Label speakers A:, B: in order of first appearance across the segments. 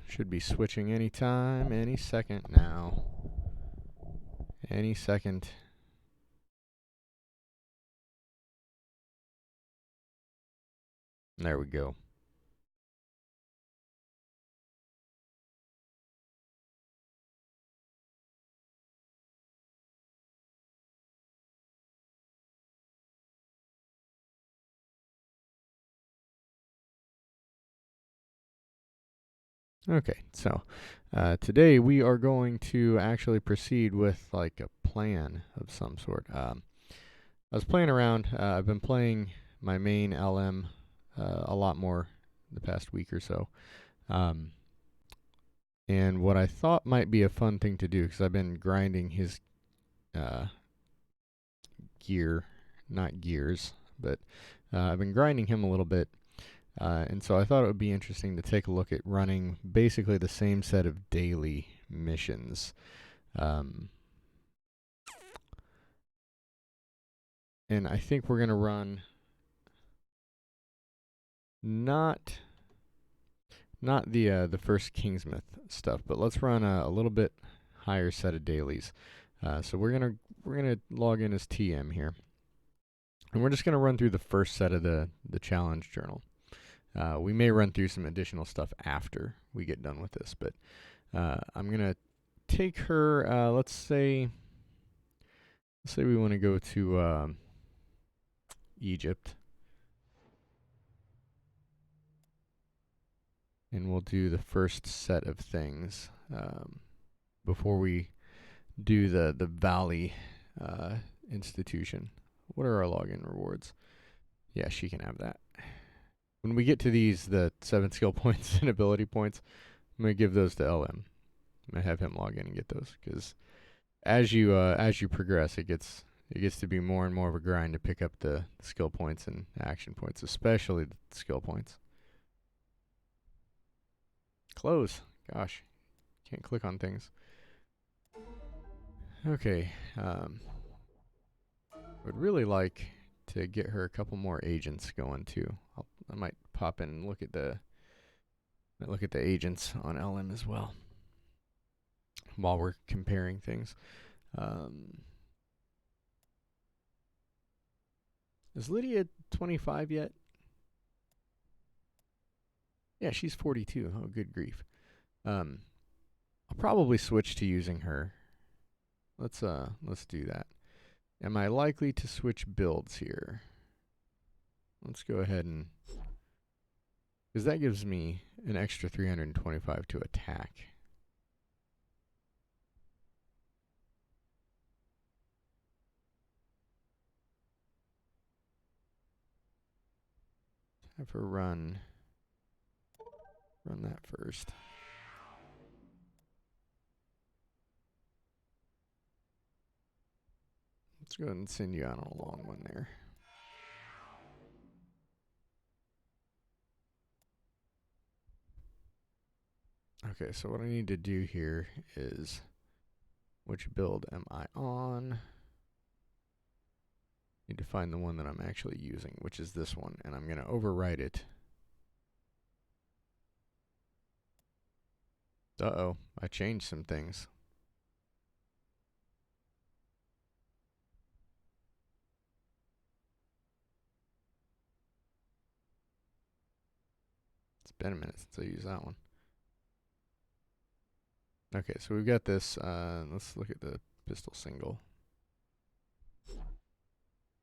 A: Should be switching any time, any second now. Any second. There we go. Okay, so today we are going to actually proceed with like a plan of some sort. I was playing around. I've been playing my main LM a lot more the past week or so. And what I thought might be a fun thing to do, because I've been grinding his uh, gear, not gears, but I've been grinding him a little bit. And so I thought it would be interesting to take a look at running basically the same set of daily missions. And I think we're going to run not the first Kingsmith stuff, but let's run a little bit higher set of dailies. So we're gonna log in as TM here, and we're just gonna run through the first set of the challenge journal. We may run through some additional stuff after we get done with this, but I'm gonna take her. Let's say we want to go to Egypt, and we'll do the first set of things before we do the Valley institution. What are our login rewards? Yeah, she can have that. When we get to these, the 7 skill points and ability points, I'm gonna give those to LM. I'm gonna have him log in and get those, because as you progress, it gets to be more and more of a grind to pick up the skill points and action points, especially the skill points. Close. Gosh, can't click on things. Okay. Would really like to get her a couple more agents going too. I might pop in and look at the agents on LM as well while we're comparing things. Is Lydia 25 yet? Yeah, she's 42. Oh, good grief. I'll probably switch to using her. Let's do that. Am I likely to switch builds here? Let's go ahead and, because that gives me an extra 325 to attack. Have her run that first. Let's go ahead and send you on a long one there. Okay, so what I need to do here is, which build am I on? Need to find the one that I'm actually using, which is this one, and I'm going to overwrite it. Uh-oh, I changed some things. It's been a minute since I used that one. Okay, so we've got this. Let's look at the pistol single.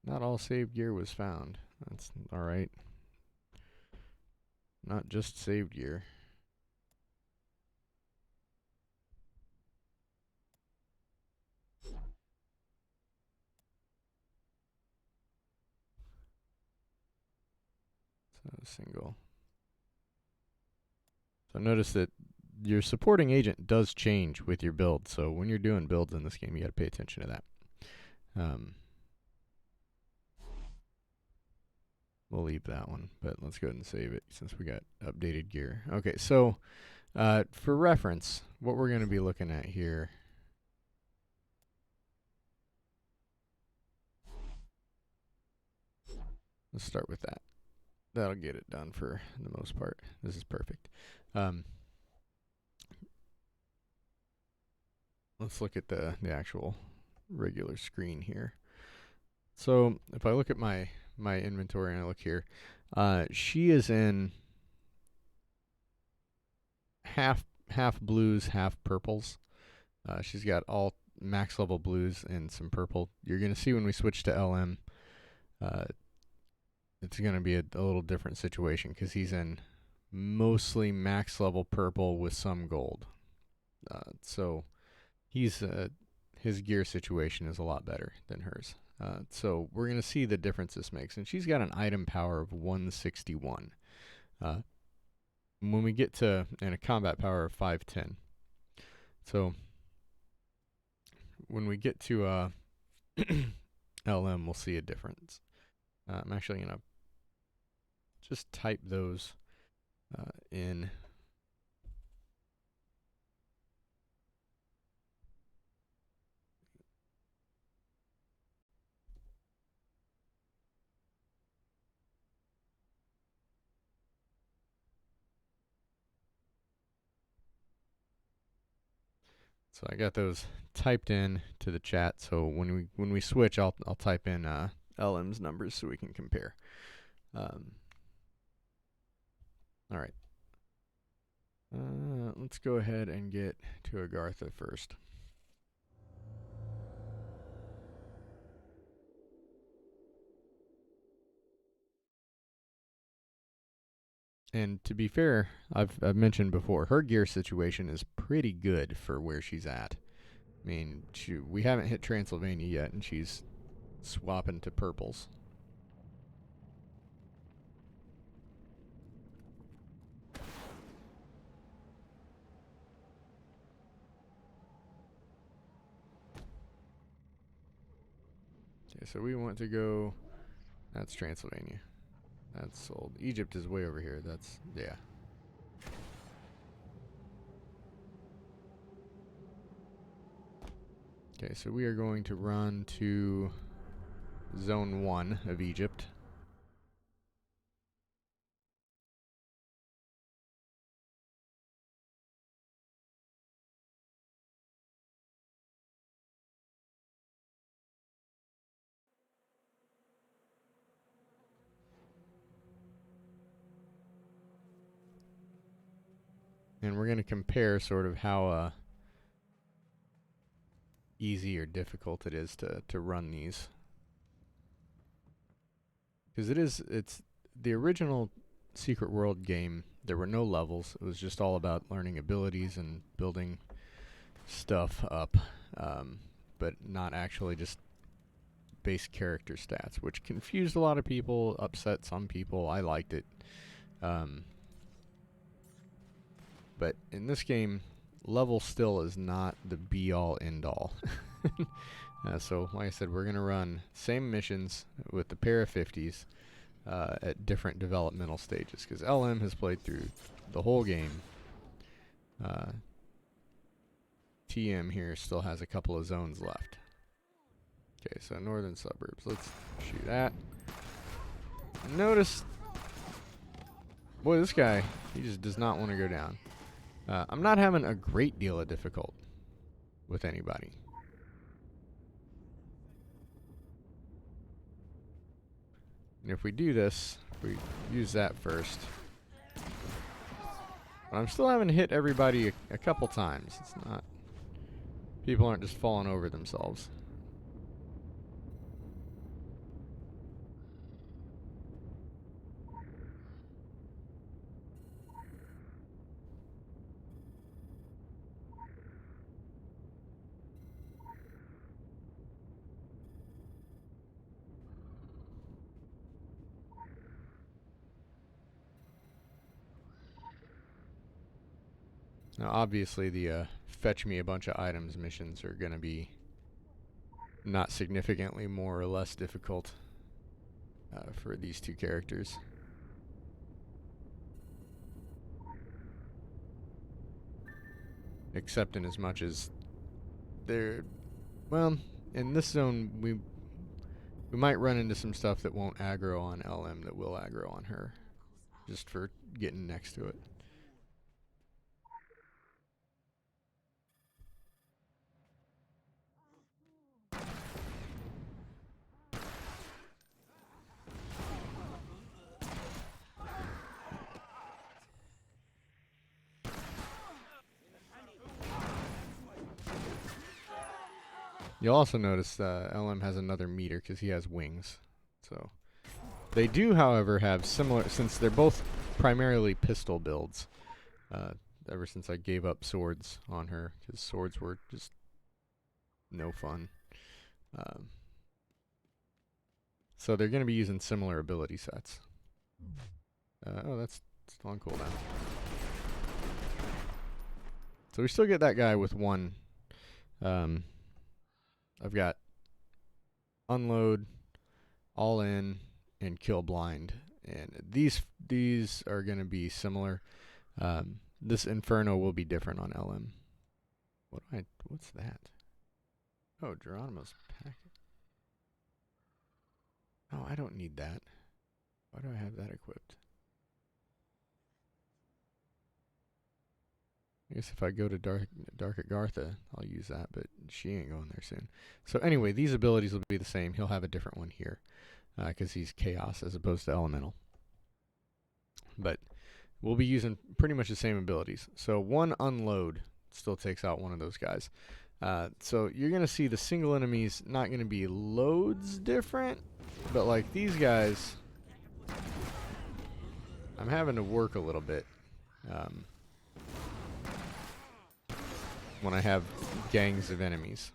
A: Not all saved gear was found. That's alright. Not just saved gear. So single. So notice that your supporting agent does change with your build. So when you're doing builds in this game, you got to pay attention to that. We'll leave that one, but let's go ahead and save it since we got updated gear. Okay, so for reference, what we're going to be looking at here. Let's start with that. that'll get it done for the most part. This is perfect. Let's look at the actual regular screen here. So if I look at my inventory and I look here, she is in half blues, half purples. She's got all max level blues and some purple. You're gonna see when we switch to LM, it's gonna be a little different situation because he's in mostly max level purple with some gold. So he's his gear situation is a lot better than hers. So we're going to see the difference this makes. And she's got an item power of 161. When we get to, and a combat power of 510. So when we get to LM, we'll see a difference. I'm actually going to just type those in. So I got those typed in to the chat. So when we switch, I'll type in LM's numbers so we can compare. All right. Let's go ahead and get to Agartha first. And to be fair, I've mentioned before, her gear situation is pretty good for where she's at. I mean, we haven't hit Transylvania yet, and she's swapping to purples. Okay, so we want to go. That's Transylvania. That's sold. Egypt is way over here. That's, yeah. Okay, so we are going to run to Zone 1 of Egypt. And we're going to compare sort of how easy or difficult it is to run these. Because it's the original Secret World game, there were no levels. It was just all about learning abilities and building stuff up, but not actually just base character stats, which confused a lot of people, upset some people. I liked it. But in this game, level still is not the be-all, end-all. So, like I said, we're going to run same missions with the pair of 50s at different developmental stages, because LM has played through the whole game. TM here still has a couple of zones left. Okay, so northern suburbs. Let's shoot at. Notice, boy, this guy, he just does not want to go down. I'm not having a great deal of difficulty with anybody. And if we do this, we use that first. But I'm still having to hit everybody a couple times. It's not, people aren't just falling over themselves. Now, obviously, the fetch me a bunch of items missions are going to be not significantly more or less difficult for these two characters. Except in as much as they're, well, in this zone, we might run into some stuff that won't aggro on LM that will aggro on her. just for getting next to it. You'll also notice LM has another meter because he has wings. So they do, however, have similar, since they're both primarily pistol builds. Ever since I gave up swords on her, because swords were just no fun. So they're going to be using similar ability sets. Oh, that's still on cooldown. So we still get that guy with one. I've got unload, all in, and kill blind, and these are going to be similar. This Inferno will be different on LM. What's that? Oh, Geronimo's packet. Oh, I don't need that. Why do I have that equipped? I guess if I go to Dark Agartha, I'll use that, but she ain't going there soon. So anyway, these abilities will be the same. He'll have a different one here, because he's Chaos as opposed to Elemental. But we'll be using pretty much the same abilities. So one unload still takes out one of those guys. So you're going to see the single enemies not going to be loads different, but like these guys, I'm having to work a little bit when I have gangs of enemies.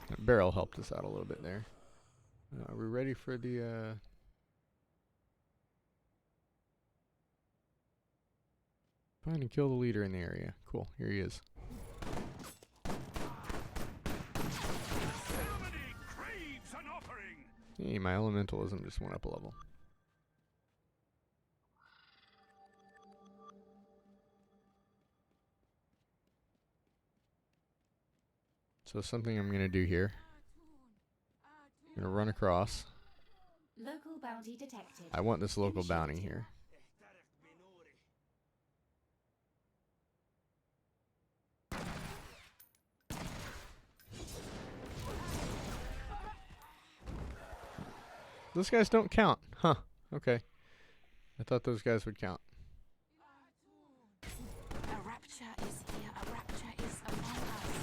A: That barrel helped us out a little bit there. Are we ready for the... Find and kill the leader in the area. Cool, here he is. Hey, my elementalism just went up a level. So something I'm going to do here. I'm going to run across.
B: Local bounty detected.
A: I want this local bounty here. Those guys don't count. Huh. Okay. I thought those guys would count.
B: A rapture is here. A rapture is among us.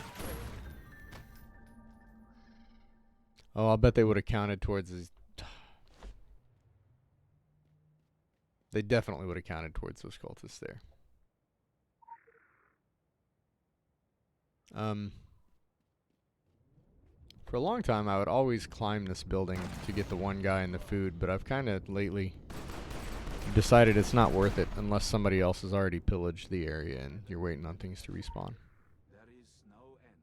A: Oh, I'll bet they would have counted towards these. They definitely would have counted towards those cultists there. For a long time, I would always climb this building to get the one guy and the food, but I've kind of lately decided it's not worth it unless somebody else has already pillaged the area and you're waiting on things to respawn.
C: There is no end.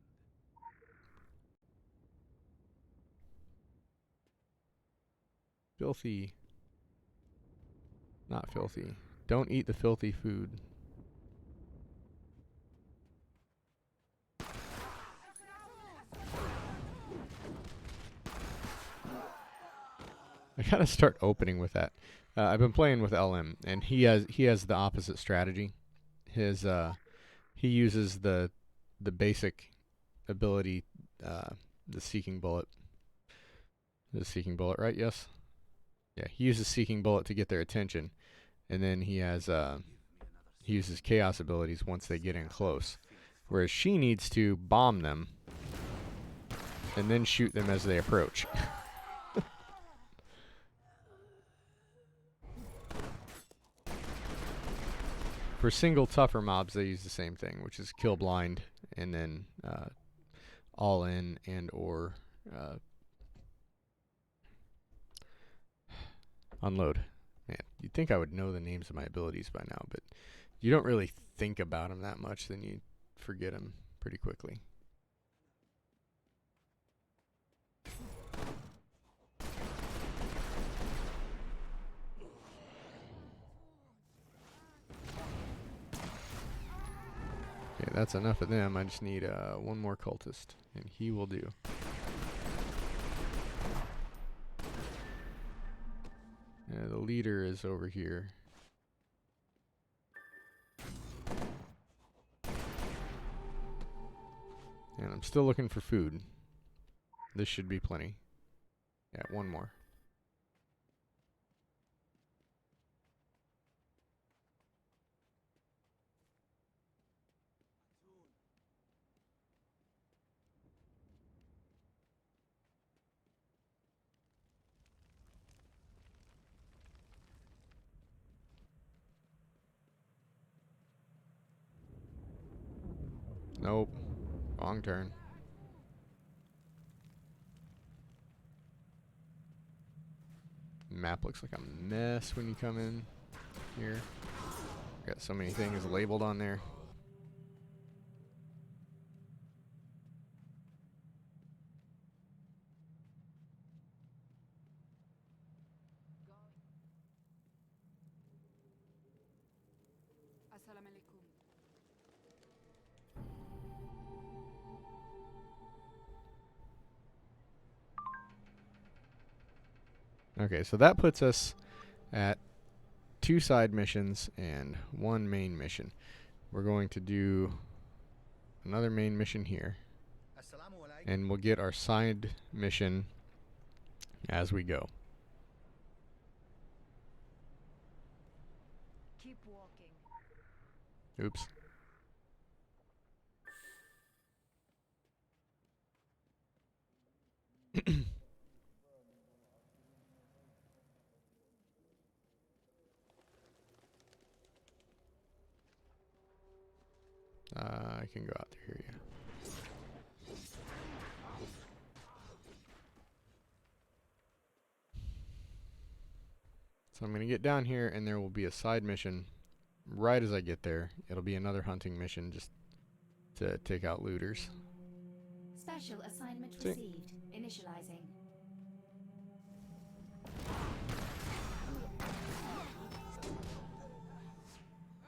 A: Filthy. Not filthy. Don't eat the filthy food. I gotta start opening with that. I've been playing with LM, and he has the opposite strategy. His he uses the basic ability, the Seeking Bullet. The Seeking Bullet, right? Yes. Yeah, he uses Seeking Bullet to get their attention, and then he uses Chaos abilities once they get in close. Whereas she needs to bomb them, and then shoot them as they approach. For single tougher mobs, they use the same thing, which is kill blind, and then all in and or unload. Man, you'd think I would know the names of my abilities by now, but you don't really think about them that much, then you forget them pretty quickly. Okay, that's enough of them. I just need one more cultist, and he will do. The leader is over here. And I'm still looking for food. This should be plenty. Yeah, one more. Nope. Wrong turn. Map looks like a mess when you come in here. Got so many things labeled on there.
B: Assalamu alaikum.
A: Okay, so that puts us at 2 side missions and 1 main mission. We're going to do another main mission here, and we'll get our side mission as we go.
B: Keep walking.
A: Oops. I can go out there, yeah. So I'm going to get down here, and there will be a side mission right as I get there. It'll be another hunting mission just to take out looters.
D: Special assignment
A: See?
D: received. Initializing.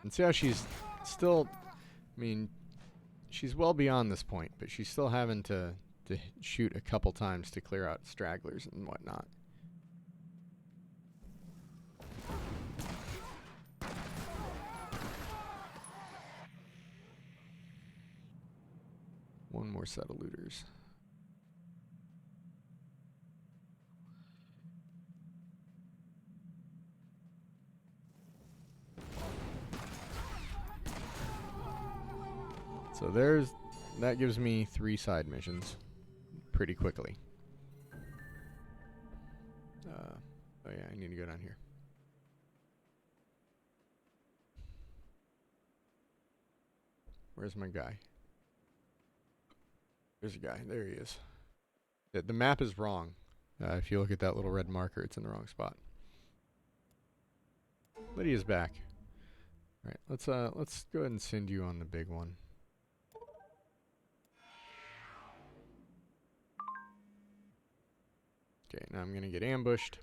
A: And see how she's still, I mean, she's well beyond this point, but she's still having to shoot a couple times to clear out stragglers and whatnot. One more set of looters. So that gives me 3 side missions pretty quickly. Oh yeah, I need to go down here. Where's my guy? There's a guy. There he is. The map is wrong. If you look at that little red marker, it's in the wrong spot. Lydia's back. All right, let's go ahead and send you on the big one. Okay, now I'm gonna get ambushed.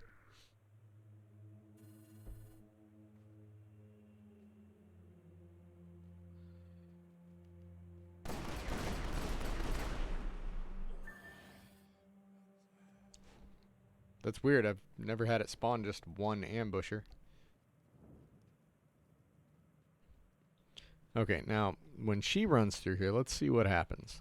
A: That's weird. I've never had it spawn just one ambusher. Okay, now when she runs through here, let's see what happens.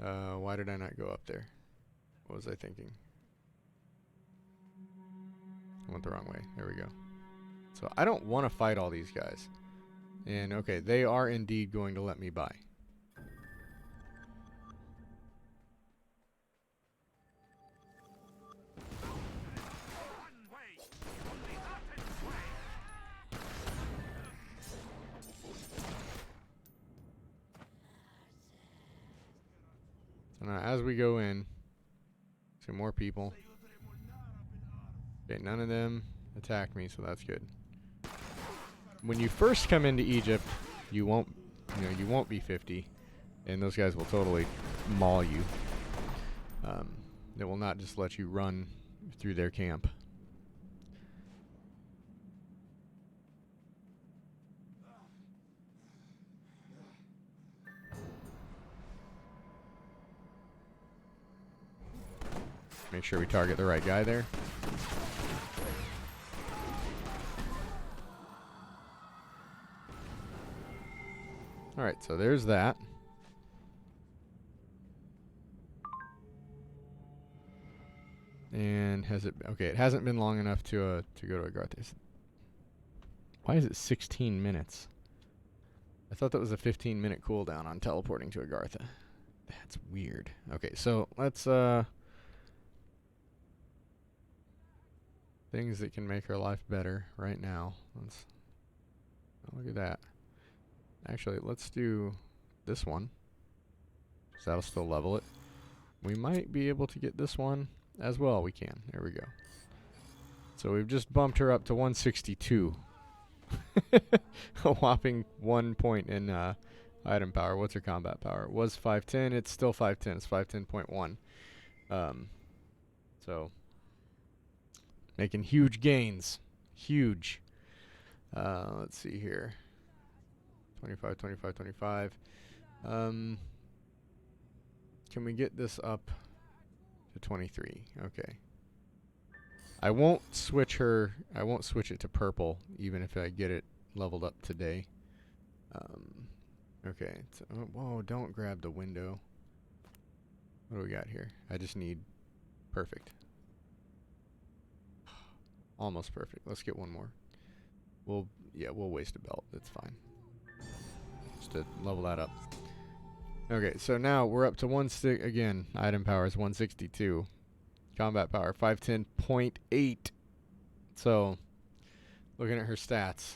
A: Why did I not go up there? What was I thinking? I went the wrong way. There we go. So I don't want to fight all these guys. And okay, they are indeed going to let me by. So now as we go in, see more people. Okay, none of them attacked me, so that's good. When you first come into Egypt, you won't be 50, and those guys will totally maul you. They will not just let you run through their camp. Make sure we target the right guy there. Alright, so there's that. And has it... Okay, it hasn't been long enough to go to Agartha. Why is it 16 minutes? I thought that was a 15-minute cooldown on teleporting to Agartha. That's weird. Okay, so let's... things that can make her life better right now. Let's... Oh, look at that. Actually, let's do this one. So that'll still level it. We might be able to get this one as well. We can. There we go. So we've just bumped her up to 162. A whopping 1 point in item power. What's her combat power? It was 510. It's still 510. It's 510.1. So making huge gains. Huge. Let's see here. 25, 25, 25. Can we get this up to 23? Okay. I won't switch her. I won't switch it to purple, even if I get it leveled up today. Okay. So, whoa, don't grab the window. What do we got here? I just need perfect. Almost perfect. Let's get one more. We'll waste a belt. That's fine. Just to level that up. Okay, so now we're up to again, item power is 162. Combat power 510.8. So looking at her stats,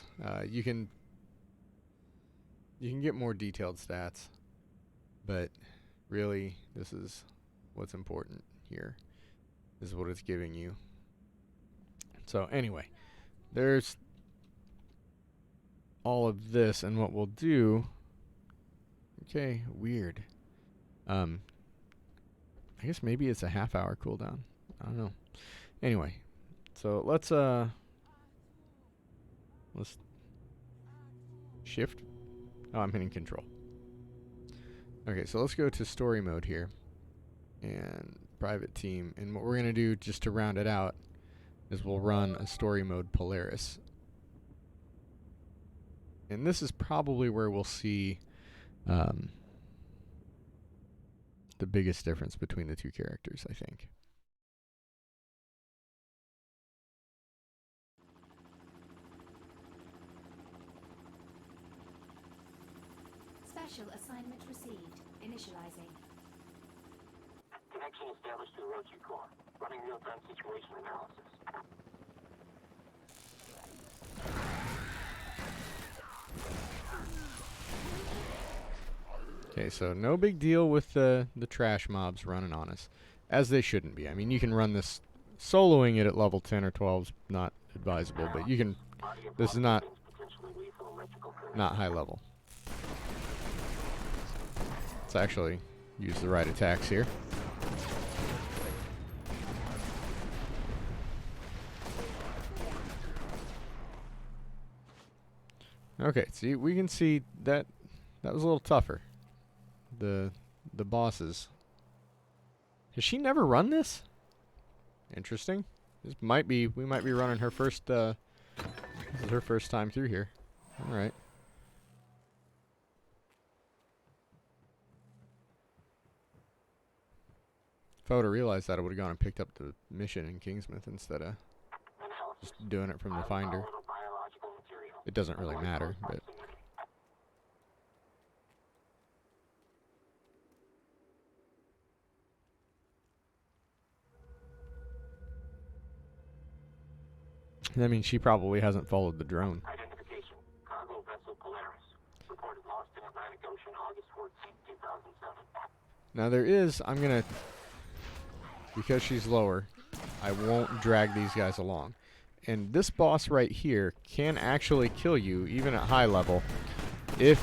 A: you can get more detailed stats, but really this is what's important here. This is what it's giving you. So anyway, there's all of this, and what we'll do... Okay, weird. I guess maybe it's a half-hour cooldown. I don't know. Anyway, so let's shift. Oh, I'm hitting control. Okay, so let's go to story mode here, and private team. And what we're gonna do, just to round it out, is we'll run a story mode Polaris. And this is probably where we'll see the biggest difference between the two characters, I think.
D: Special assignment received. Initializing.
E: Connection established to the Rochi core. Running real-time situation analysis.
A: Okay, so no big deal with the trash mobs running on us, as they shouldn't be. I mean, you can run this soloing it at level 10 or 12 is not advisable, but you can. This is not high level. Let's actually use the right attacks here. Okay, see, we can see that was a little tougher. The bosses. Has she never run this? Interesting. We might be running her first this is her first time through here. Alright. If I would have realized that, I would have gone and picked up the mission in Kingsmouth instead of just doing it from the finder. It doesn't really matter, but... I mean, she probably hasn't followed the drone.
E: Identification. Cargo vessel Polaris. Reported lost in Atlantic Ocean August 14, 2007.
A: Now there is, I'm gonna, because she's lower, I won't drag these guys along. And this boss right here can actually kill you, even at high level, if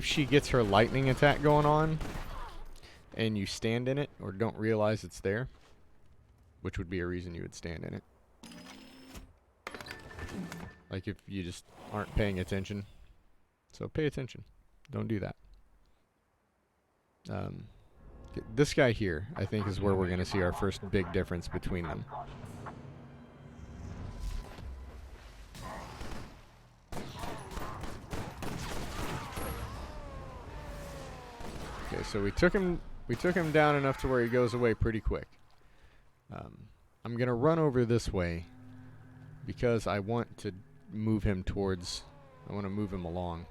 A: she gets her lightning attack going on, and you stand in it, or don't realize it's there, which would be a reason you would stand in it. Like if you just aren't paying attention. So pay attention. Don't do that. This guy here, I think, is where we're going to see our first big difference between them. Okay, so we took him down enough to where he goes away pretty quick. I'm going to run over this way because I want to move him towards... I want to move him along.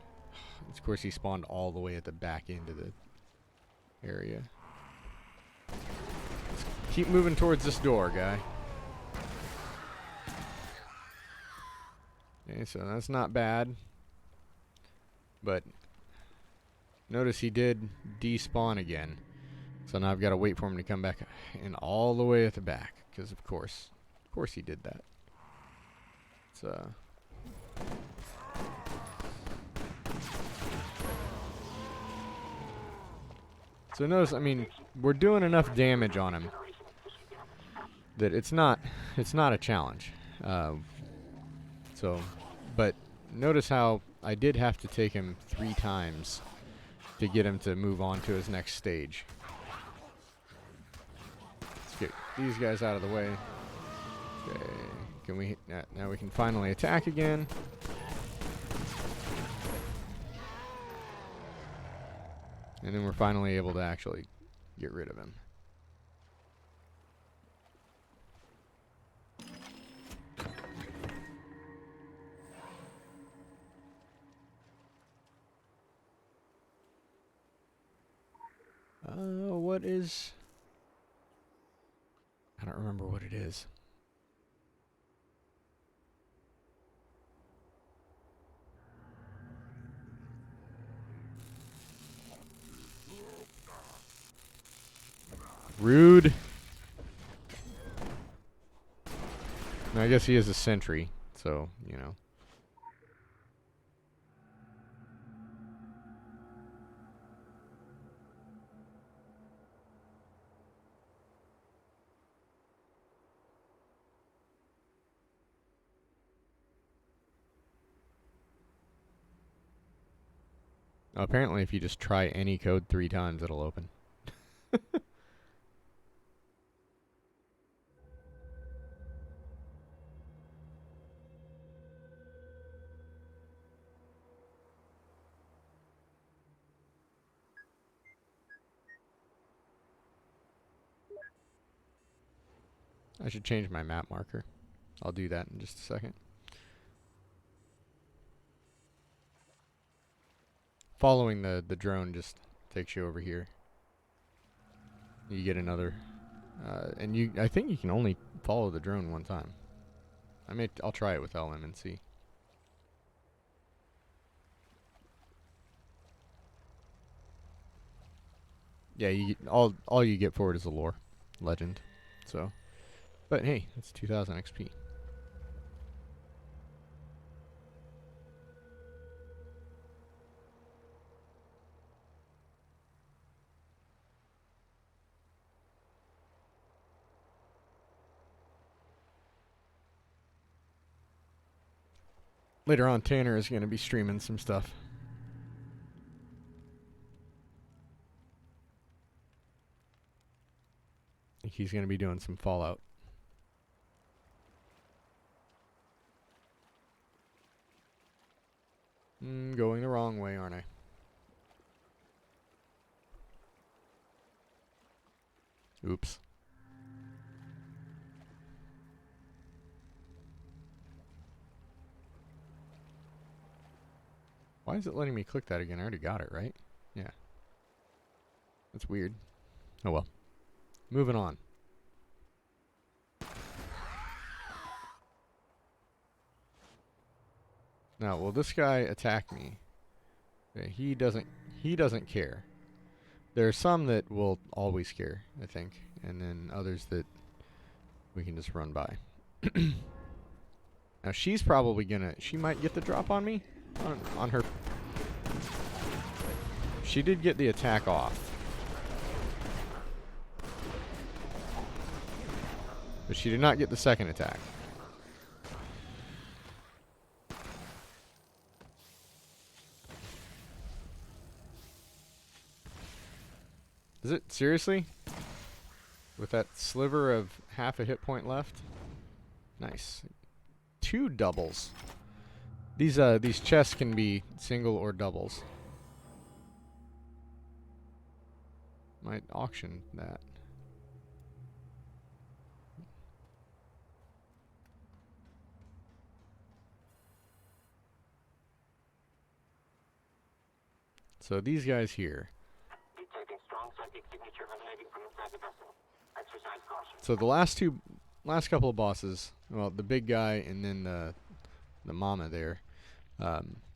A: Of course, he spawned all the way at the back end of the area. Let's keep moving towards this door, guy. Okay, so that's not bad. But notice he did despawn again. So now I've got to wait for him to come back in all the way at the back. Because of course he did that. It's So notice, I mean, we're doing enough damage on him that it's not a challenge. But notice how I did have to take him 3 times to get him to move on to his next stage. Let's get these guys out of the way. Okay, can we? Now we can finally attack again. And then we're finally able to actually get rid of him. What is... I don't remember what it is. Rude. I guess he is a sentry, so, you know. Apparently, if you just try any code 3 times, it'll open. I should change my map marker. I'll do that in just a second. Following the drone just takes you over here. You get another, and I think you can only follow the drone 1 time. I'll try it with LM and see. Yeah, all you get for it is a lore legend. So, but hey, it's 2000 XP. Later on, Tanner is going to be streaming some stuff. I think he's going to be doing some Fallout. Going the wrong way, aren't I? Oops. Why is it letting me click that again? I already got it, right? Yeah. That's weird. Oh well. Moving on. Now, will this guy attack me? Okay, he doesn't care. There are some that will always care, I think, and then others that we can just run by. Now she's probably she might get the drop on me on her. She did get the attack off. But she did not get the second attack. Is it? Seriously? With that sliver of half a hit point left? Nice. 2 doubles. These chests can be single or doubles. Might auction that. So these guys here.
E: Detecting strong psychic signature emanating from inside the vessel. Exercise caution.
A: So the last couple of bosses, well, the big guy and then the mama there,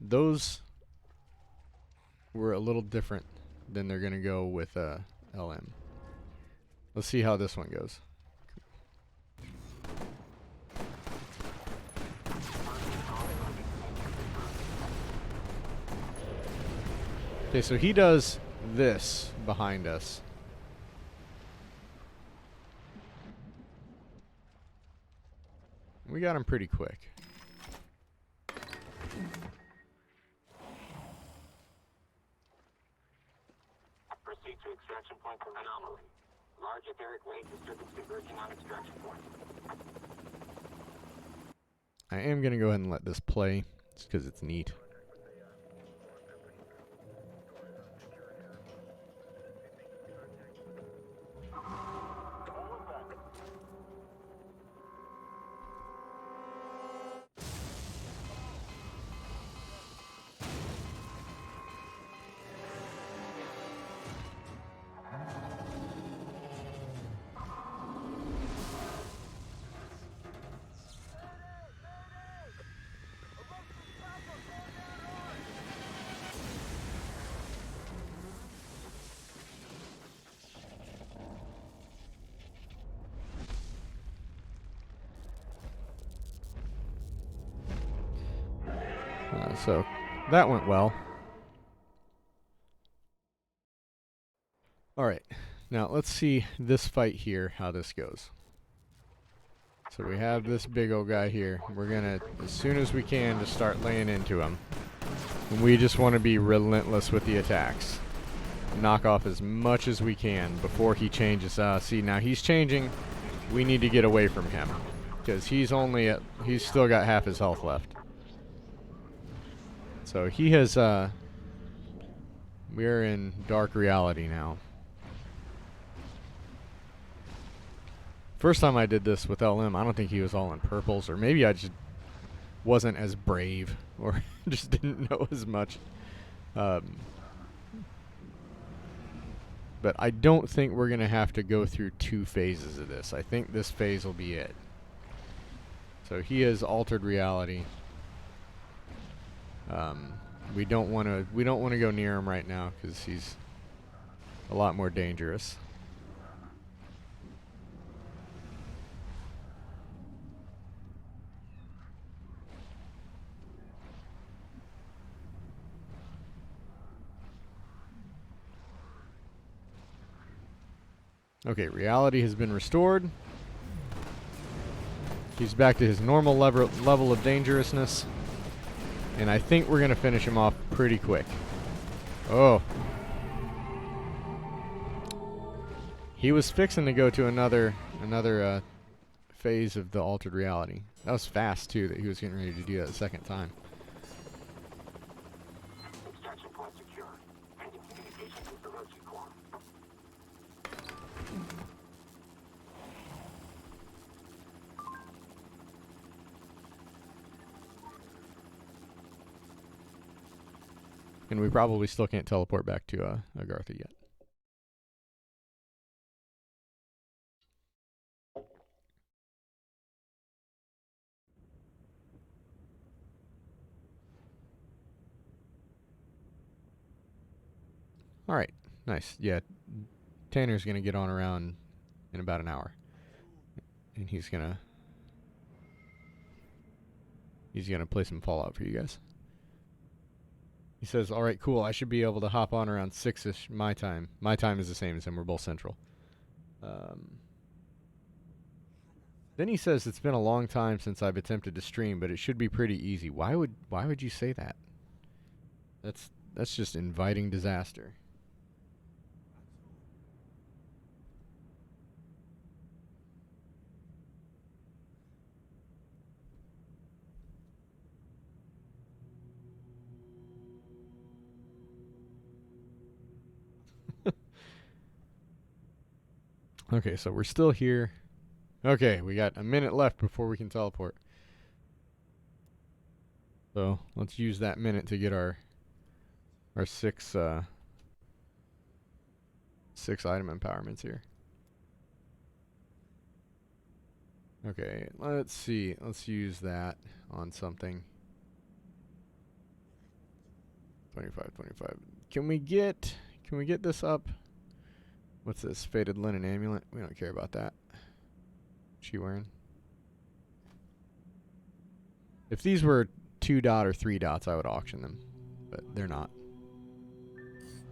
A: those were a little different than they're gonna go with LM. Let's see how this one goes. Okay, so he does this behind us. We got him pretty quick.
E: Proceed to extraction point from anomaly. Large etheric wave disturbance converging on extraction point.
A: I am going to go ahead and let this play, just because it's neat. So that went well. Alright, now let's see this fight here, how this goes. So we have this big old guy here. We're gonna, as soon as we can, just start laying into him. And we just want to be relentless with the attacks. Knock off as much as we can before he changes. See, now he's changing. We need to get away from him. Because he's still got half his health left. So he has, we're in dark reality now. First time I did this with LM, I don't think he was all in purples, or maybe I just wasn't as brave, or just didn't know as much. But I don't think we're going to have to go through 2 phases of this. I think this phase will be it. So he has altered reality. We don't want to go near him right now because he's a lot more dangerous. Okay, reality has been restored. He's back to his normal level of dangerousness. And I think we're going to finish him off pretty quick. Oh. He was fixing to go to another phase of the altered reality. That was fast, too, that he was getting ready to do that the second time.
E: Extraction point secure. Ending communications with the Roshi core.
A: And we probably still can't teleport back to Agartha yet. All right, nice. Yeah, Tanner's gonna get on around in about an hour, and he's gonna play some Fallout for you guys. He says, all right, cool, I should be able to hop on around 6-ish my time. My time is the same as him. We're both central. Then he says, it's been a long time since I've attempted to stream, but it should be pretty easy. Why would you say that? That's just inviting disaster. Okay, so we're still here. Okay, we got a minute left before we can teleport. So let's use that minute to get our six item empowerments here. Okay, let's see. Let's use that on something. 25, 25. Can we get this up? What's this? Faded linen amulet? We don't care about that. What's she wearing? If these were 2 dot or 3 dots, I would auction them. But they're not.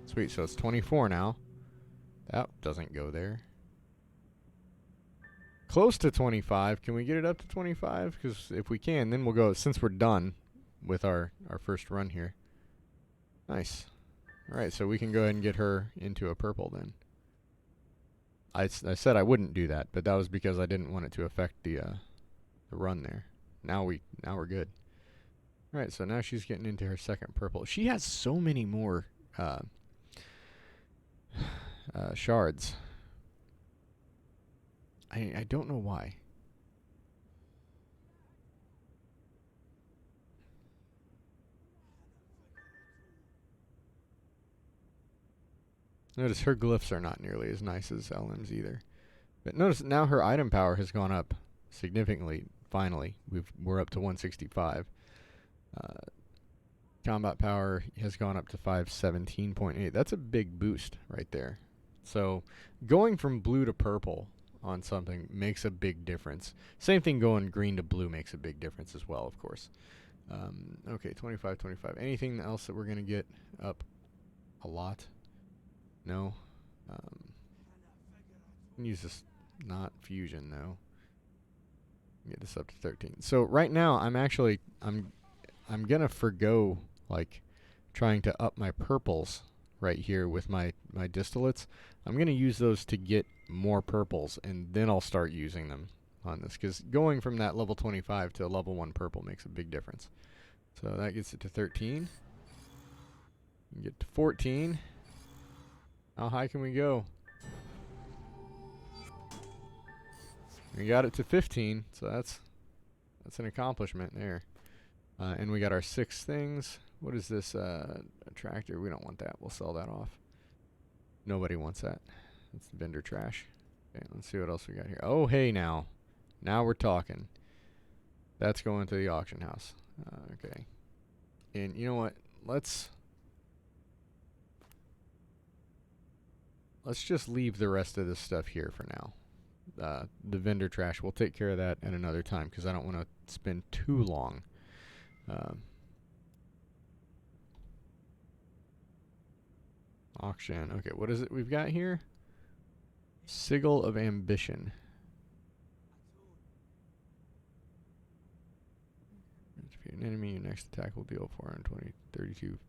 A: Sweet, so it's 24 now. That doesn't go there. Close to 25. Can we get it up to 25? Because if we can, then we'll go, since we're done with our first run here. Nice. Alright, so we can go ahead and get her into a purple then. I said I wouldn't do that, but that was because I didn't want it to affect the run there. Now we're good. Alright, so now she's getting into her second purple. She has so many more shards. I don't know why. Notice her glyphs are not nearly as nice as LM's either. But notice now her item power has gone up significantly. Finally, we're up to 165. Combat power has gone up to 517.8. That's a big boost right there. So going from blue to purple on something makes a big difference. Same thing going green to blue makes a big difference as well, of course. Okay, 25, 25. Anything else that we're going to get up a lot? No. Use this not fusion though. Get this up to 13. So right now I'm gonna forgo like trying to up my purples right here with my distillates. I'm gonna use those to get more purples, and then I'll start using them on this, because going from that level 25 to a level 1 purple makes a big difference. So that gets it to 13. Get to 14. How high can we go? We got it to 15, so that's an accomplishment there. And we got our 6 things. What is this? A tractor. We don't want that. We'll sell that off. Nobody wants that. That's vendor trash. Okay, let's see what else we got here. Oh, hey, now we're talking. That's going to the auction house. Okay. And you know what? Let's just leave the rest of this stuff here for now. The vendor trash, we'll take care of that at another time, because I don't want to spend too long. Auction. Okay, what is it we've got here? Sigil of Ambition. If you're an enemy, your next attack will deal 432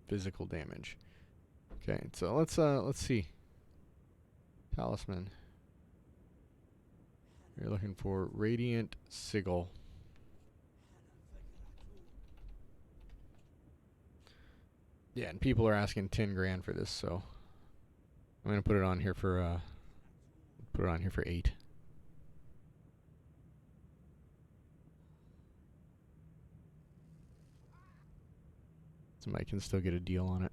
A: physical damage. Okay, so let's see. Talisman. You're looking for Radiant Sigil. Yeah, and people are asking 10 grand for this, so I'm gonna put it on here for 8. Somebody can still get a deal on it,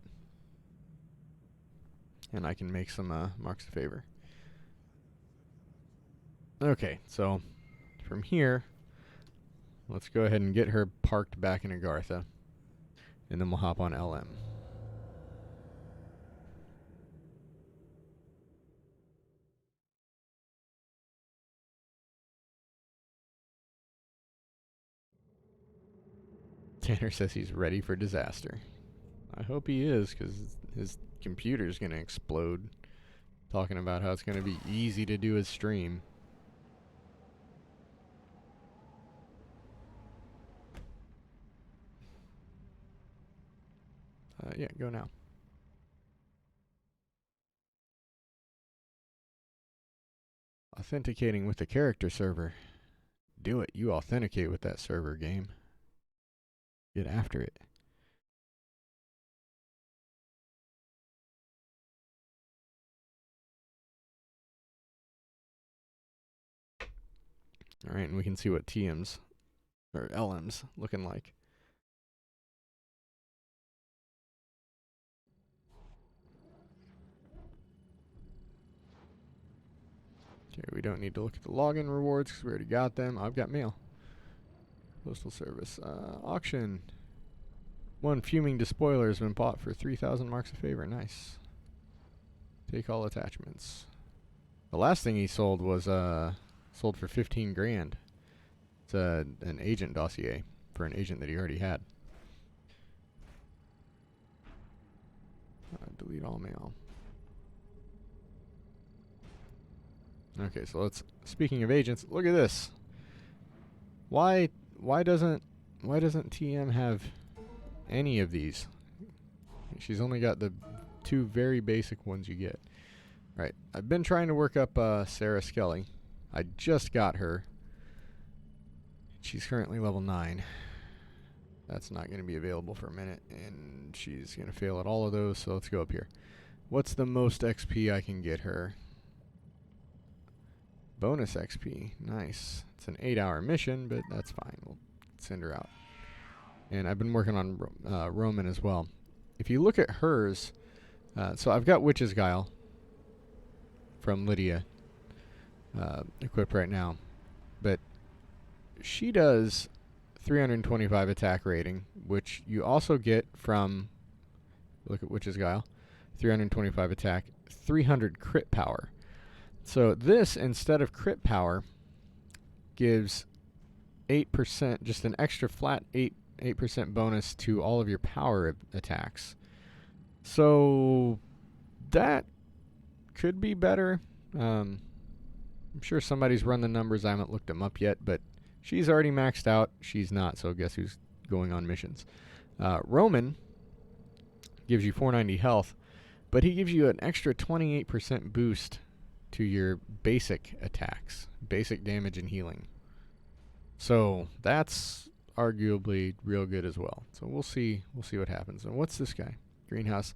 A: and I can make some marks of favor. Okay, so from here, let's go ahead and get her parked back in Agartha, and then we'll hop on LM. Tanner says he's ready for disaster. I hope he is, because his computer's going to explode, talking about how it's going to be easy to do his stream. Yeah, go now. Authenticating with the character server. Do it. You authenticate with that server, game. Get after it. All right, and we can see what TM's or LM's looking like. Okay, we don't need to look at the login rewards because we already got them. I've got mail. Postal Service. Auction. 1 fuming despoiler has been bought for 3,000 marks of favor. Nice. Take all attachments. The last thing he sold was sold for 15 grand. It's an agent dossier for an agent that he already had. Delete all mail. Okay, so let's. Speaking of agents, look at this. Why doesn't TM have any of these? She's only got the 2 very basic ones you get. Right. I've been trying to work up Sarah Skelly. I just got her. She's currently level 9. That's not going to be available for a minute, and she's going to fail at all of those, so let's go up here. What's the most XP I can get her? Bonus XP. Nice. It's an 8-hour mission, but that's fine. We'll send her out. And I've been working on Roman as well. If you look at hers, so I've got Witch's Guile from Lydia equipped right now, but she does 325 attack rating, which you also get from, look at Witch's Guile, 325 attack, 300 crit power. So this, instead of crit power, gives 8%, just an extra flat 8% bonus to all of your power attacks. So that could be better. I'm sure somebody's run the numbers. I haven't looked them up yet, but she's already maxed out. She's not, so guess who's going on missions? Roman gives you 490 health, but he gives you an extra 28% boost to your basic attacks, basic damage and healing. So that's arguably real good as well. So we'll see what happens. And what's this guy? Greenhouse.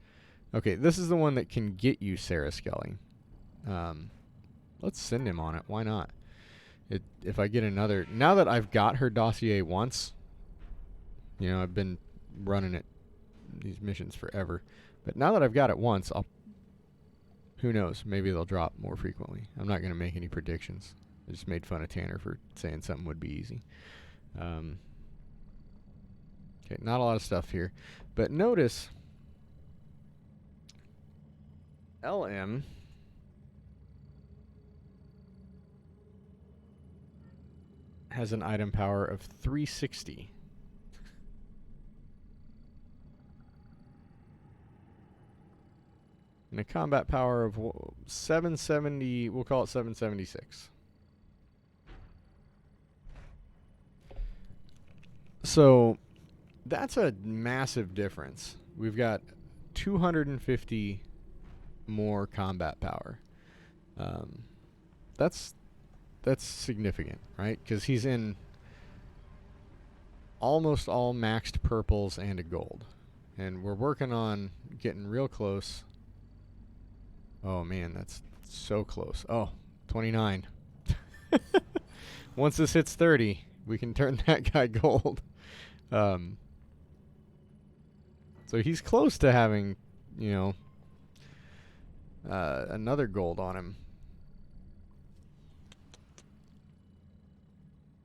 A: Okay, this is the one that can get you Sarah Skelly. Let's send him on it. Why not? If I get another, now that I've got her dossier once, you know, I've been running these missions forever, but now that I've got it once, who knows? Maybe they'll drop more frequently. I'm not going to make any predictions. I just made fun of Tanner for saying something would be easy. Okay, not a lot of stuff here. But notice LM has an item power of 360. And a combat power of 770, we'll call it 776. So that's a massive difference. We've got 250 more combat power. That's significant, right? Because he's in almost all maxed purples and a gold. And we're working on getting real close. Oh man, that's so close. Oh, 29. Once this hits 30, we can turn that guy gold. So he's close to having, you know, another gold on him.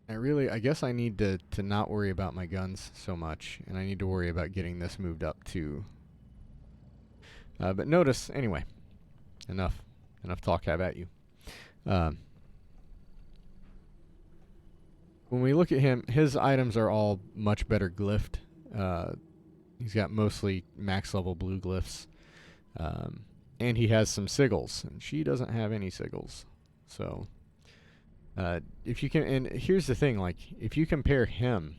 A: I guess I need to not worry about my guns so much, and I need to worry about getting this moved up too. But notice, anyway, enough talk, have at you. When we look at him, his items are all much better glyphed. He's got mostly max level blue glyphs. And he has some sigils, and she doesn't have any sigils. So, if you can, and here's the thing, like, if you compare him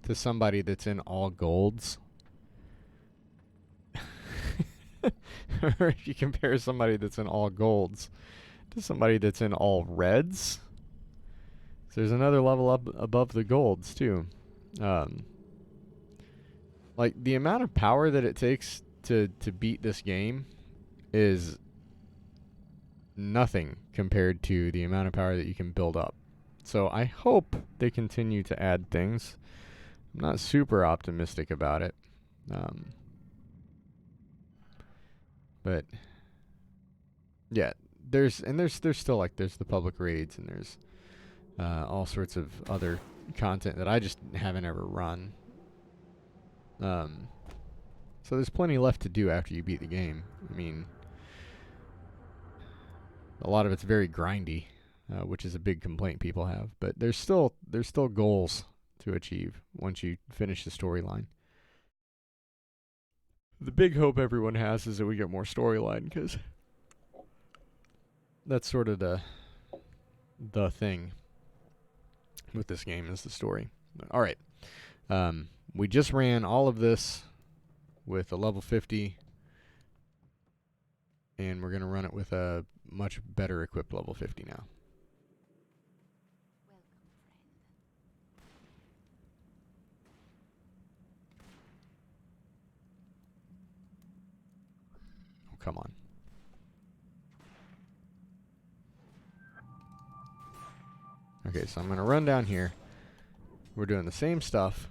A: to somebody that's in all golds, or if you compare somebody that's in all golds to somebody that's in all reds, so there's another level up above the golds too. Like, the amount of power that it takes to beat this game is nothing compared to the amount of power that you can build up. So I hope they continue to add things. I'm not super optimistic about it. But yeah, there's still like there's the public raids and there's all sorts of other content that I just haven't ever run. So there's plenty left to do after you beat the game. I mean, a lot of it's very grindy, which is a big complaint people have. But there's still goals to achieve once you finish the storyline. The big hope everyone has is that we get more storyline, because that's sort of the thing with this game is the story. All right. We just ran all of this with a level 50, and we're going to run it with a much better equipped level 50 now. Oh, come on. Okay, so I'm going to run down here. We're doing the same stuff.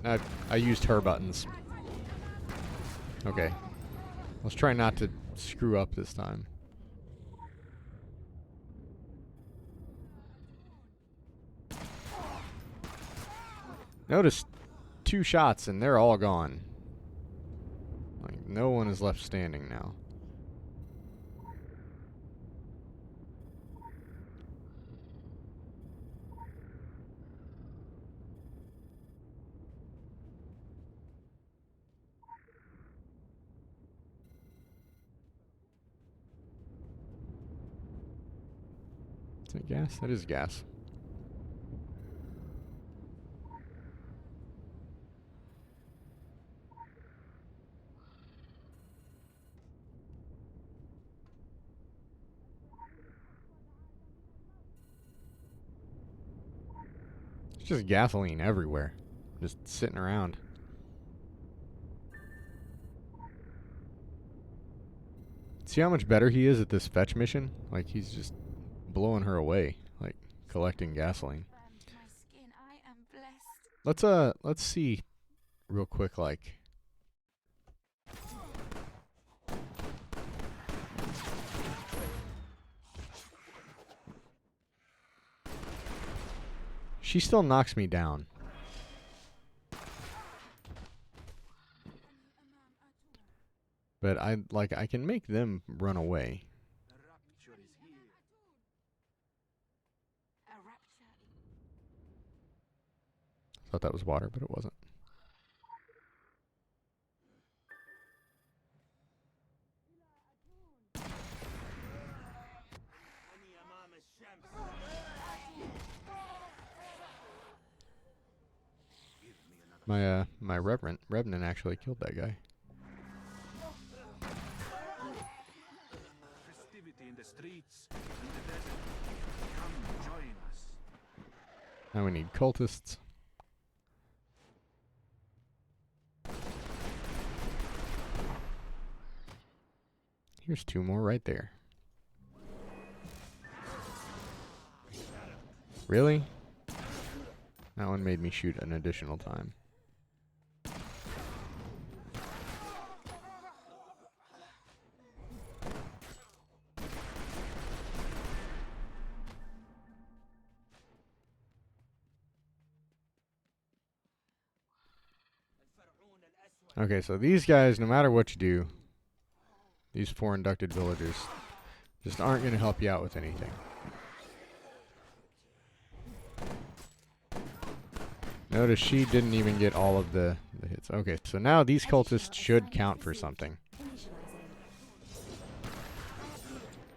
A: I used her buttons. Okay. Let's try not to screw up this time. Notice 2 shots and they're all gone. Like, no one is left standing now. Is that gas? That is gas. It's just gasoline everywhere. Just sitting around. See how much better he is at this fetch mission? Like, he's just blowing her away, like collecting gasoline.
B: Burned my skin. I am blessed.
A: Let's see real quick, like she still knocks me down. But I can make them run away.
C: The rapture is here.
B: A rapture.
A: Thought that was water, but it wasn't. My Revenant actually killed that guy.
C: Festivity in the streets and the desert. Come join us.
A: Now we need cultists. Here's 2 more right there. Really? That one made me shoot an additional time. Okay, so these guys, no matter what you do, these 4 inducted villagers just aren't going to help you out with anything. Notice she didn't even get all of the hits. Okay, so now these cultists should count for something.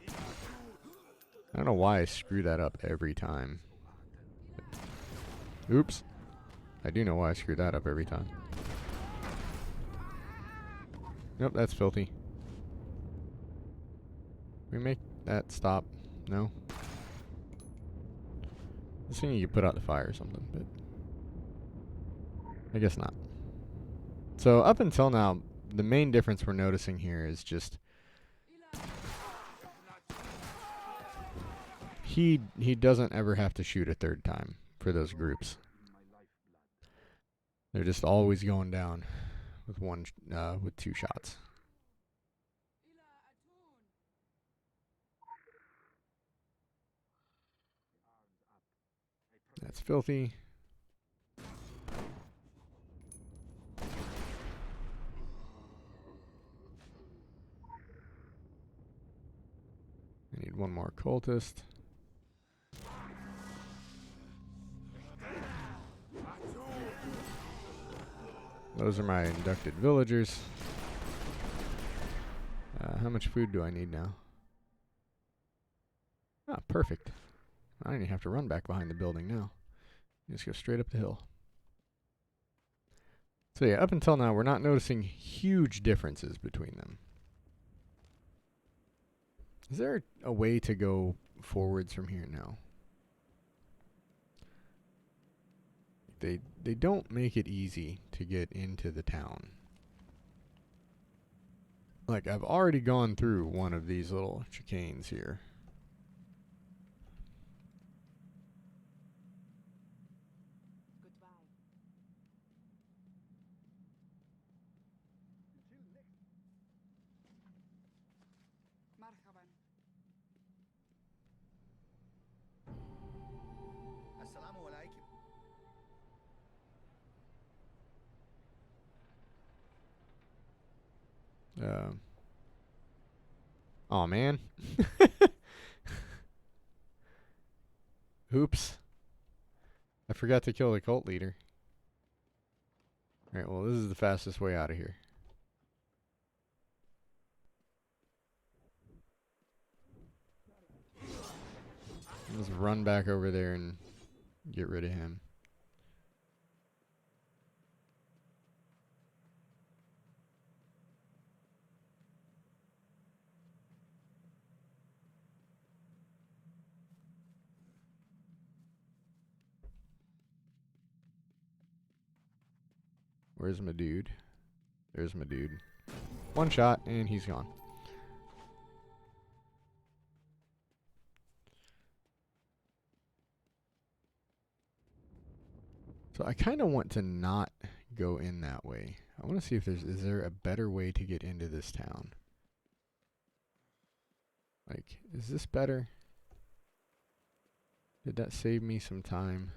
A: I don't know why I screw that up every time. Oops. I do know why I screw that up every time. Nope, that's filthy. We make that stop? No? I was thinking you could put out the fire or something, but I guess not. So up until now, the main difference we're noticing here is just he doesn't ever have to shoot a third time for those groups. They're just always going down with with 2 shots. That's filthy. I need one more cultist. Those are my inducted villagers. How much food do I need now? Ah, perfect. I don't even have to run back behind the building now. Just go straight up the hill. So yeah, up until now, we're not noticing huge differences between them. Is there a way to go forwards from here? No. They don't make it easy to get into the town. Like, I've already gone through one of these little chicanes here.
F: Assalamu alaikum.
A: Oh man. Oops. I forgot to kill the cult leader. Alright, well, this is the fastest way out of here. Let's run back over there and get rid of him. Where's my dude? There's my dude. One shot, and he's gone. So I kind of want to not go in that way. I want to see if is there a better way to get into this town? Like, is this better? Did that save me some time?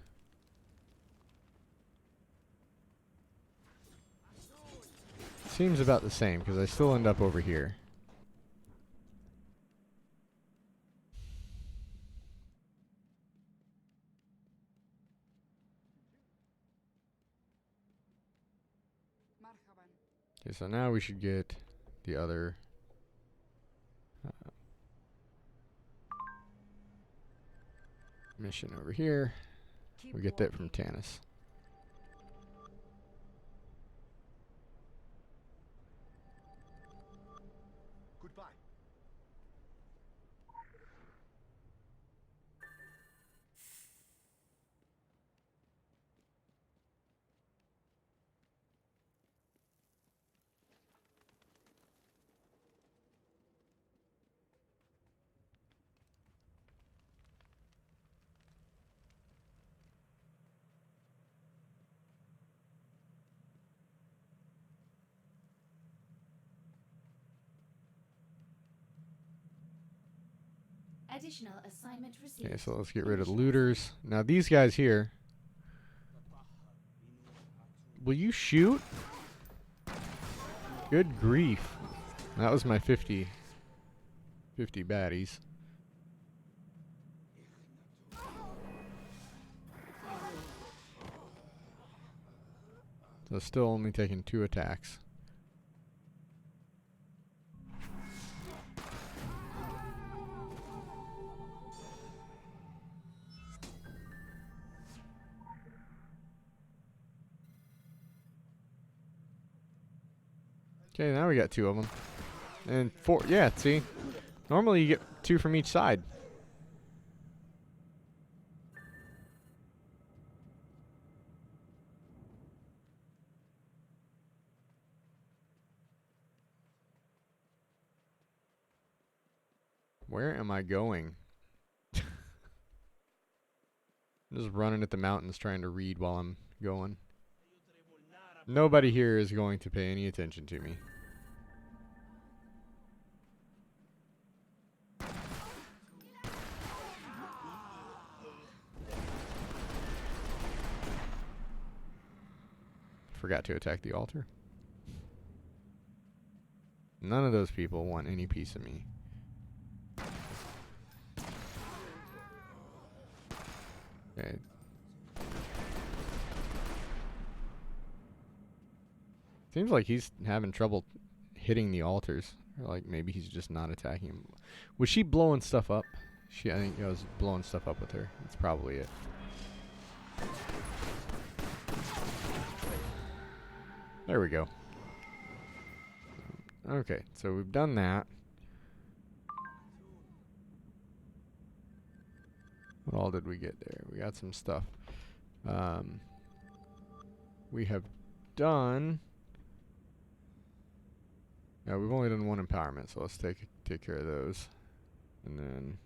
A: Seems about the same, because I still end up over here. Okay, so now we should get the other mission over here. We get that from Tanis.
F: Goodbye.
D: Additional assignment received.
A: Okay, so let's get rid of the looters. Now these guys here. Will you shoot? Good grief. That was my 50 baddies. So still only taking 2 attacks. Okay, now we got 2 of them. And 4, yeah, see? Normally you get 2 from each side. Where am I going? Just running at the mountains trying to read while I'm going. Nobody here is going to pay any attention to me. Forgot to attack the altar. None of those people want any piece of me. Okay. Seems like he's having trouble hitting the altars. Or like maybe he's just not attacking him. Was she blowing stuff up? I think I was blowing stuff up with her. That's probably it. There we go. Okay, so we've done that. What all did we get there? We got some stuff. We have done... No, we've only done one empowerment, so let's take care of those. And then...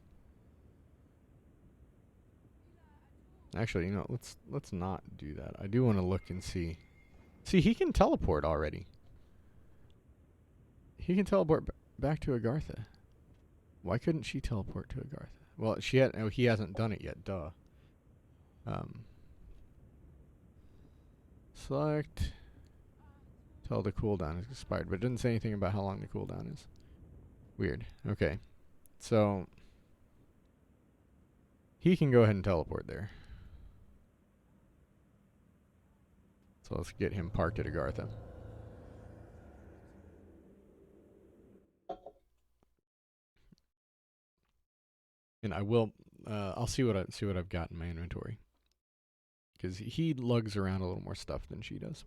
A: Actually, you know, let's not do that. I do want to look and see. See, he can teleport already. He can teleport back to Agartha. Why couldn't she teleport to Agartha? Well, he hasn't done it yet, duh. Select. Tell the cooldown is expired, but it didn't say anything about how long the cooldown is. Weird. Okay. So, he can go ahead and teleport there. So let's get him parked at Agartha. And I will, I'll see what I've got in my inventory, because he lugs around a little more stuff than she does.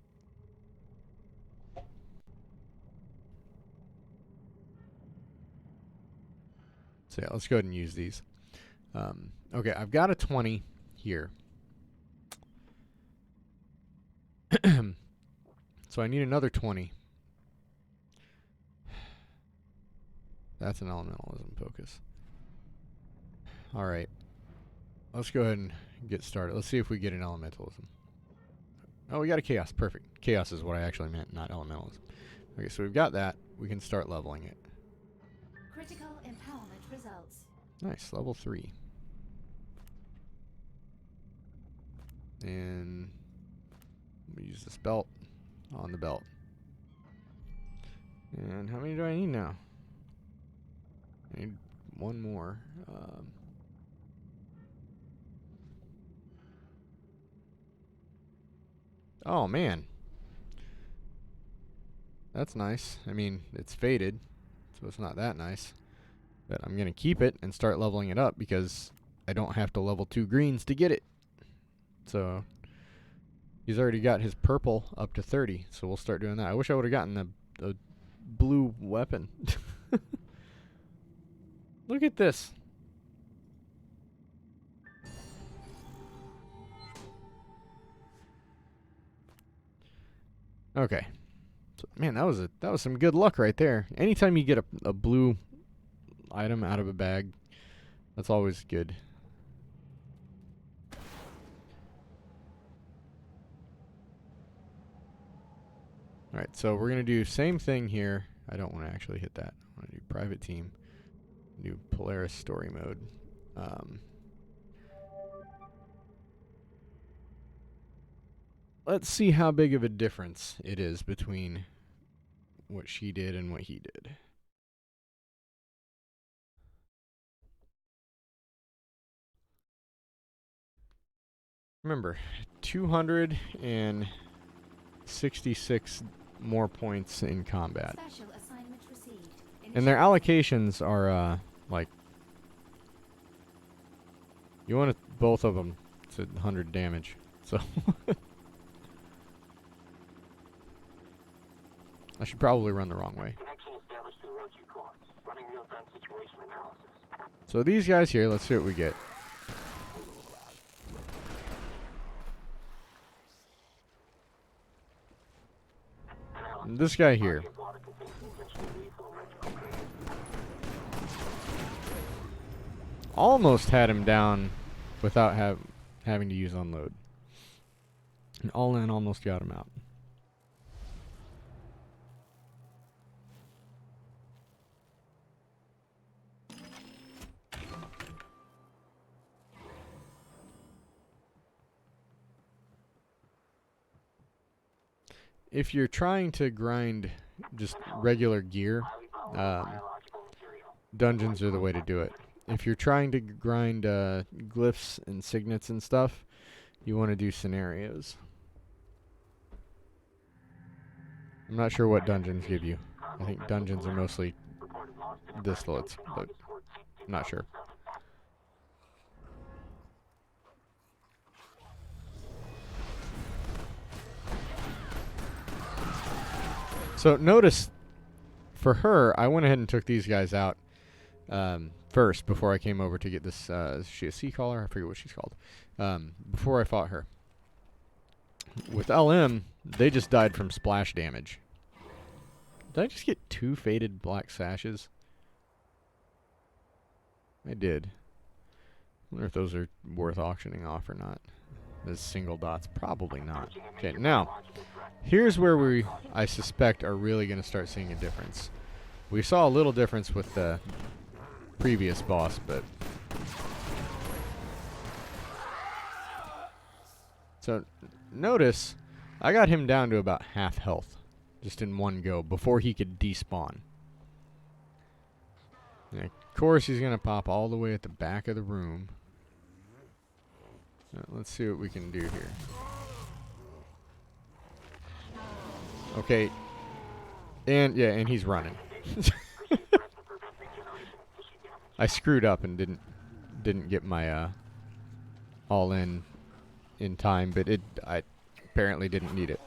A: So yeah, let's go ahead and use these. Okay, I've got a 20 here. So I need another 20. That's an elementalism focus. Alright. Let's go ahead and get started. Let's see if we get an elementalism. Oh, we got a chaos. Perfect. Chaos is what I actually meant, not elementalism. Okay, so we've got that. We can start leveling it.
D: Critical empowerment results.
A: Nice. Level 3. And we use this belt on the belt. And how many do I need now? I need one more. Oh, man. That's nice. I mean, it's faded, so it's not that nice. But I'm going to keep it and start leveling it up because I don't have to level 2 greens to get it. So, he's already got his purple up to 30, so we'll start doing that. I wish I would have gotten the blue weapon. Look at this. Okay. So, man, that was some good luck right there. Anytime you get a blue item out of a bag, that's always good. Alright, so we're going to do same thing here. I don't want to actually hit that. I want to do private team. New Polaris story mode. Let's see how big of a difference it is between what she did and what he did. Remember, 266 more points in combat.
D: Special assignment received.
A: And their allocations are, like... You want both of them to 100 damage, so... I should probably run the wrong way.
E: Connection established to the Rochi core. Running real-time situation analysis.
A: So these guys here, let's see what we get. And this guy here. Almost had him down without having to use unload. And all in almost got him out. If you're trying to grind just regular gear, dungeons are the way to do it. If you're trying to grind glyphs and signets and stuff, you want to do scenarios. I'm not sure what dungeons give you. I think dungeons are mostly distillates, but I'm not sure. So notice, for her, I went ahead and took these guys out first before I came over to get this. Is she a sea caller? I forget what she's called. Before I fought her. With LM, they just died from splash damage. Did I just get 2 faded black sashes? I did. I wonder if those are worth auctioning off or not. As single dots, probably not. Okay, now, here's where I suspect, are really going to start seeing a difference. We saw a little difference with the previous boss, but... So, notice, I got him down to about half health, just in one go, before he could despawn. And of course, he's going to pop all the way at the back of the room. Let's see what we can do here. Okay. And, yeah, and he's running. I screwed up and didn't get my all in time, but I apparently didn't need it.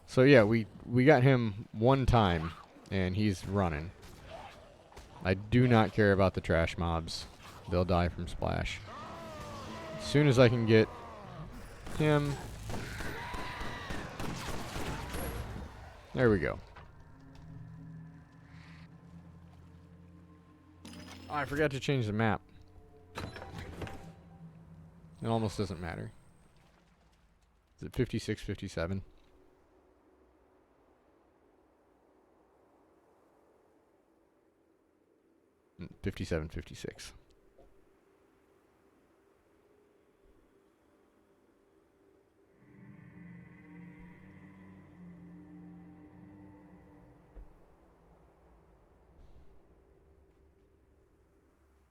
A: So yeah, we got him one time and he's running. I do not care about the trash mobs. They'll die from splash. As soon as I can get him. There we go. Oh, I forgot to change the map. It almost doesn't matter. Is it 56, 57? Mm, 57, 56.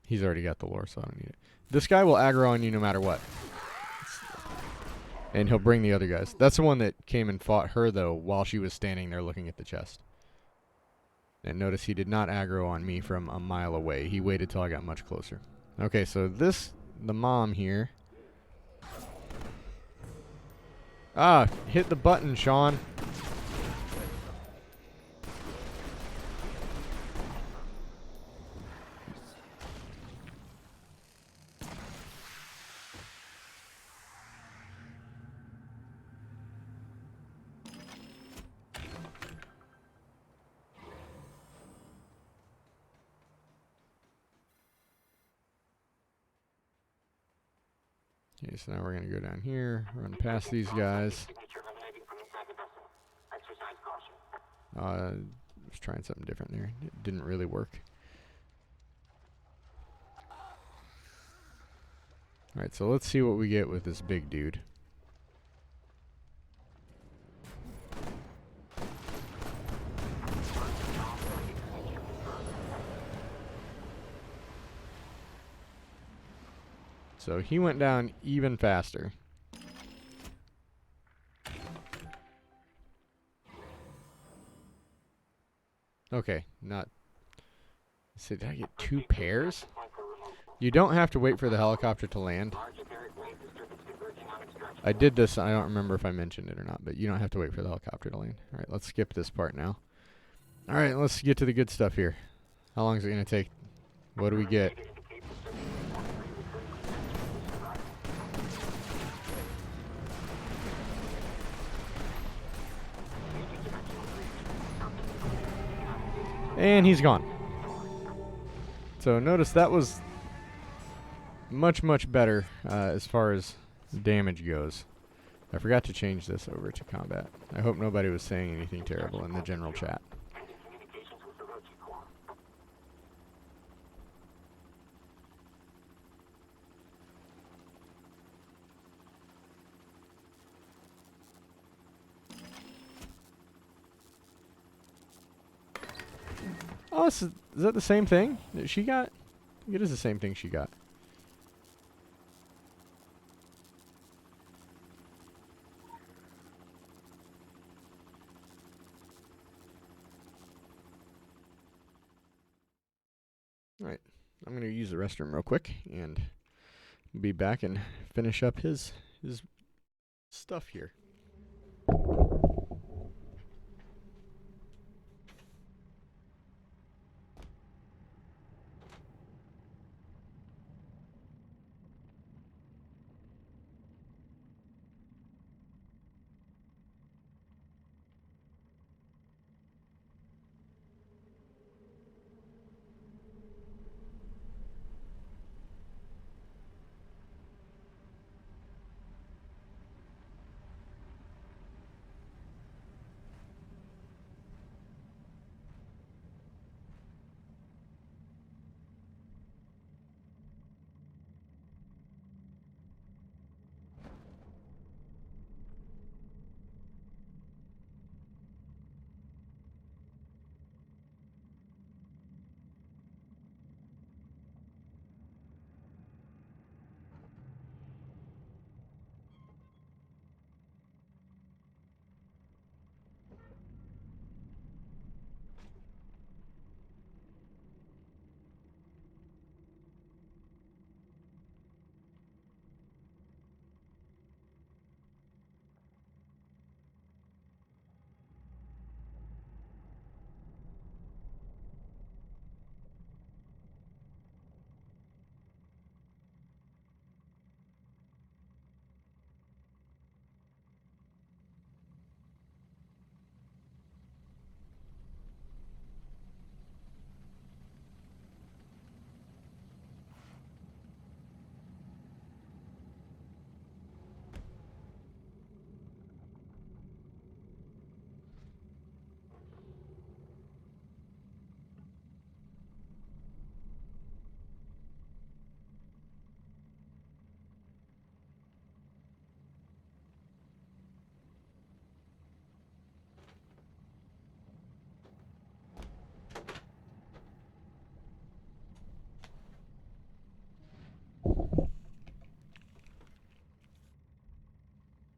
A: He's already got the lore, so I don't need it. This guy will aggro on you no matter what. And he'll bring the other guys. That's the one that came and fought her, though, while she was standing there looking at the chest. And notice he did not aggro on me from a mile away. He waited till I got much closer. Okay, so the mom here. Ah, hit the button, Sean. Okay, so now we're going to go down here, run past these guys. I was trying something different there. It didn't really work. Alright, so let's see what we get with this big dude. So he went down even faster. Okay, not... So did I get 2 pairs? You don't have to wait for the helicopter to land. I did this, I don't remember if I mentioned it or not, but you don't have to wait for the helicopter to land. Alright, let's skip this part now. Alright, let's get to the good stuff here. How long is it going to take? What do we get? And he's gone. So notice that was much, much better as far as damage goes. I forgot to change this over to combat. I hope nobody was saying anything terrible in the general chat.
E: Ending communications with the Rochi Corps.
A: Oh, is that the same thing that she got? I think it is the same thing she got. Alright, I'm going to use the restroom real quick and be back and finish up his stuff here.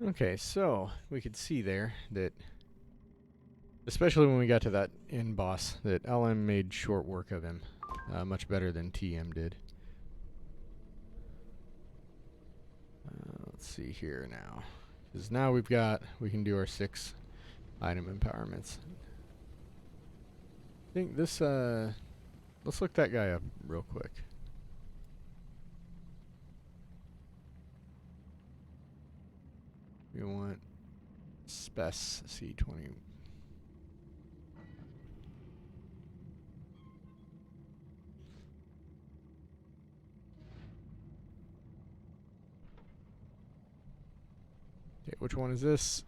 A: Okay, so we could see there that, especially when we got to that end boss, that LM made short work of him, much better than TM did. Let's see here now, because now we can do our 6 item empowerments. I think this, let's look that guy up real quick. We want Spec C20. Okay, which one is this?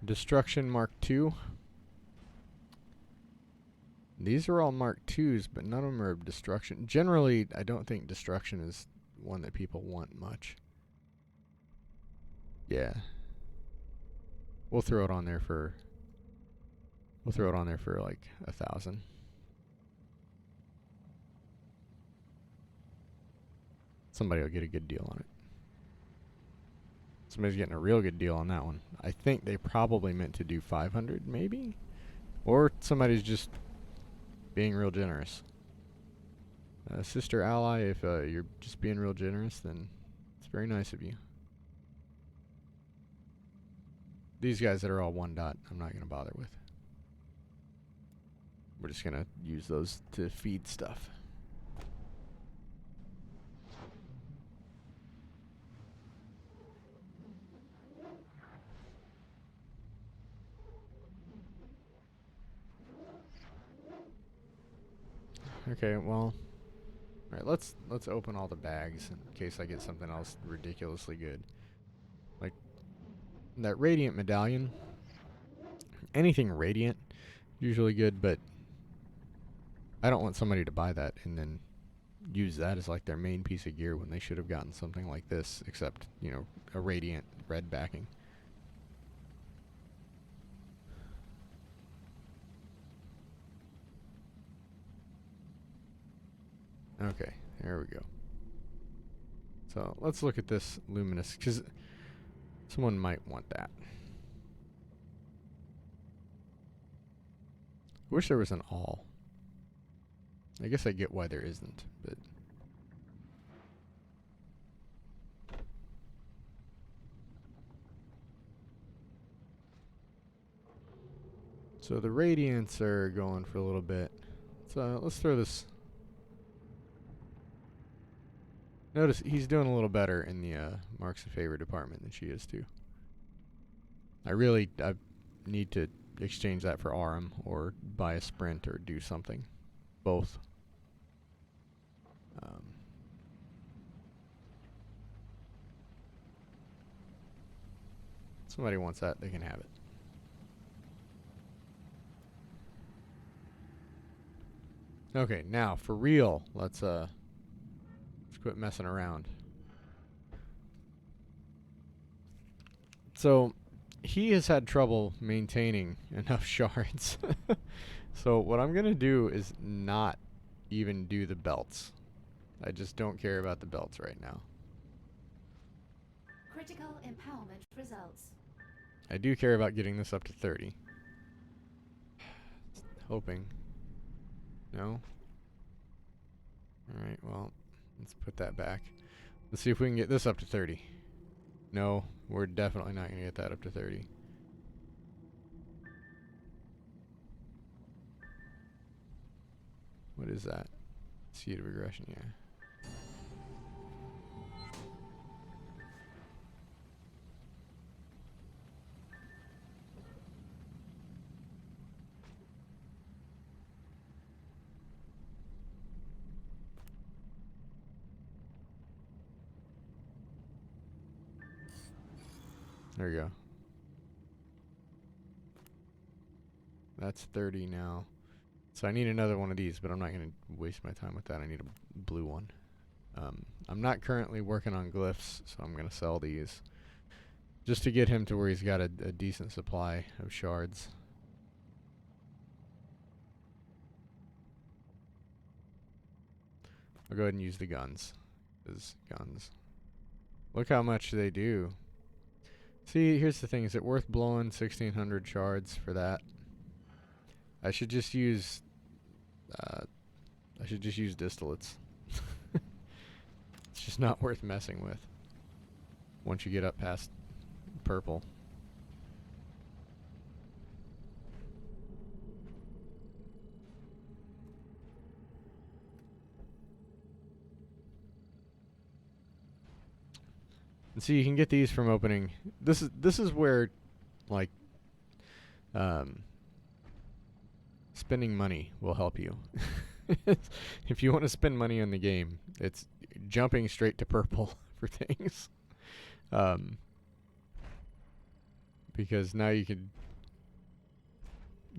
A: Destruction Mark II. These are all Mark IIs, but none of them are Destruction. Generally, I don't think Destruction is one that people want much. Yeah. We'll throw it on there for like 1,000. Somebody will get a good deal on it. Somebody's getting a real good deal on that one. I think they probably meant to do 500 maybe, or somebody's just being real generous. Sister Ally, if you're just being real generous, then it's very nice of you. These guys that are all 1 dot, I'm not going to bother with. We're just going to use those to feed stuff. Okay, well, Alright, let's open all the bags in case I get something else ridiculously good. Like that radiant medallion. Anything radiant, usually good, but I don't want somebody to buy that and then use that as like their main piece of gear when they should have gotten something like this, except, you know, a radiant red backing. Okay, there we go. So let's look at this luminous, because someone might want that. Wish there was an all. I guess I get why there isn't, but so the radiants are going for a little bit. So let's throw this. Notice he's doing a little better in the marks of favor department than she is too. I need to exchange that for Aram or buy a sprint or do something. Both. Somebody wants that, they can have it. Okay, now for real, let's quit messing around. So he has had trouble maintaining enough shards. So what I'm gonna do is not even do the belts. I just don't care about the belts right now.
D: Critical empowerment results.
A: I do care about getting this up to 30. Hoping. No? Alright, well, let's put that back. Let's see if we can get this up to 30. No, we're definitely not going to get that up to 30. What is that? Seed of aggression, yeah. There you go. That's 30 now. So I need another one of these, but I'm not going to waste my time with that. I need a blue one. I'm not currently working on glyphs, so I'm going to sell these. Just to get him to where he's got a decent supply of shards. I'll go ahead and use the guns. Those guns. Look how much they do. See, here's the thing. Is it worth blowing 1,600 shards for that? I should just use distillates. It's just not worth messing with once you get up past purple. And see, you can get these from opening. This is where, like, spending money will help you. If you want to spend money on the game, it's jumping straight to purple for things. Because now you can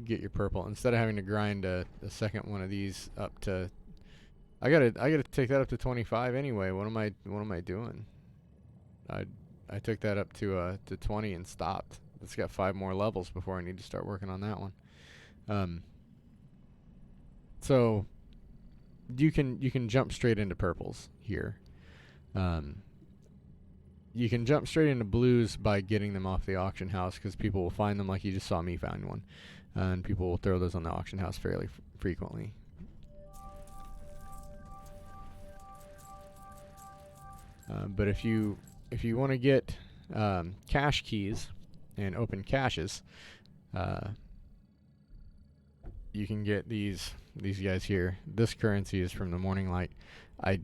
A: get your purple instead of having to grind a second one of these up to. I gotta take that up to 25 anyway. What am I doing? I took that up to 20 and stopped. It's got 5 more levels before I need to start working on that one. So you can jump straight into purples here. You can jump straight into blues by getting them off the auction house because people will find them, like you just saw me find one, and people will throw those on the auction house fairly frequently. But if you want to get cache keys and open caches, you can get these guys here. This currency is from the Morning Light. I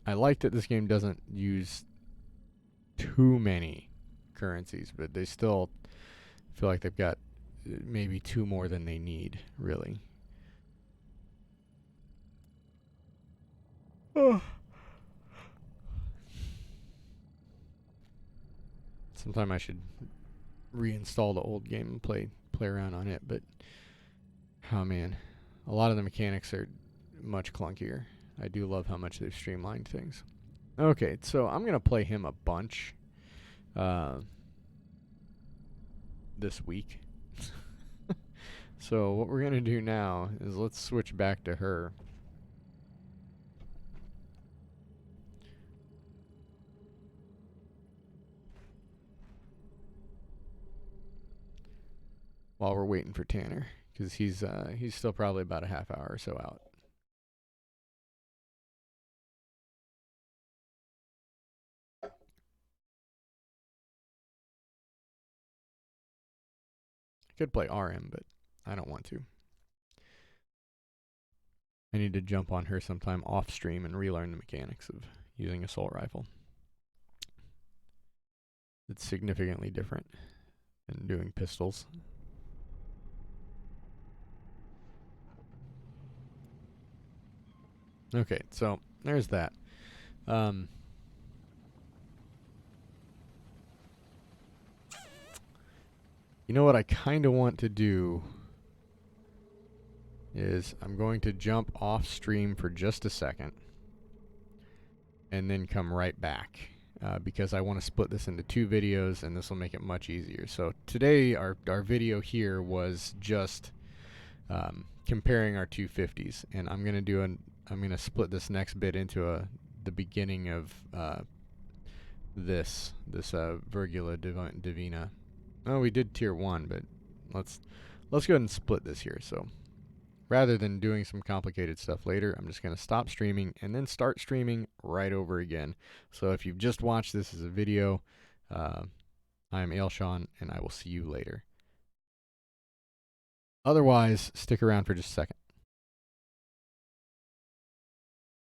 A: like that this game doesn't use too many currencies, but they still feel like they've got maybe 2 more than they need, really. Sometime I should reinstall the old game and play around on it, but oh man, a lot of the mechanics are much clunkier. I do love how much they've streamlined things. Okay, so I'm gonna play him a bunch this week. So what we're gonna do now is let's switch back to her. While we're waiting for Tanner, because he's still probably about a half hour or so out. I could play RM, but I don't want to. I need to jump on her sometime off stream and relearn the mechanics of using assault rifle. It's significantly different than doing pistols. Okay, so there's that. You know what I kind of want to do is I'm going to jump off stream for just a second and then come right back because I want to split this into 2 videos and this will make it much easier. So today our video here was just comparing our 250s, and I'm going to split this next bit into the beginning of this Virgula Divina. Oh, we did tier 1, but let's go ahead and split this here. So rather than doing some complicated stuff later, I'm just going to stop streaming and then start streaming right over again. So if you've just watched this as a video, I'm Ailshawn, and I will see you later. Otherwise, stick around for just a second.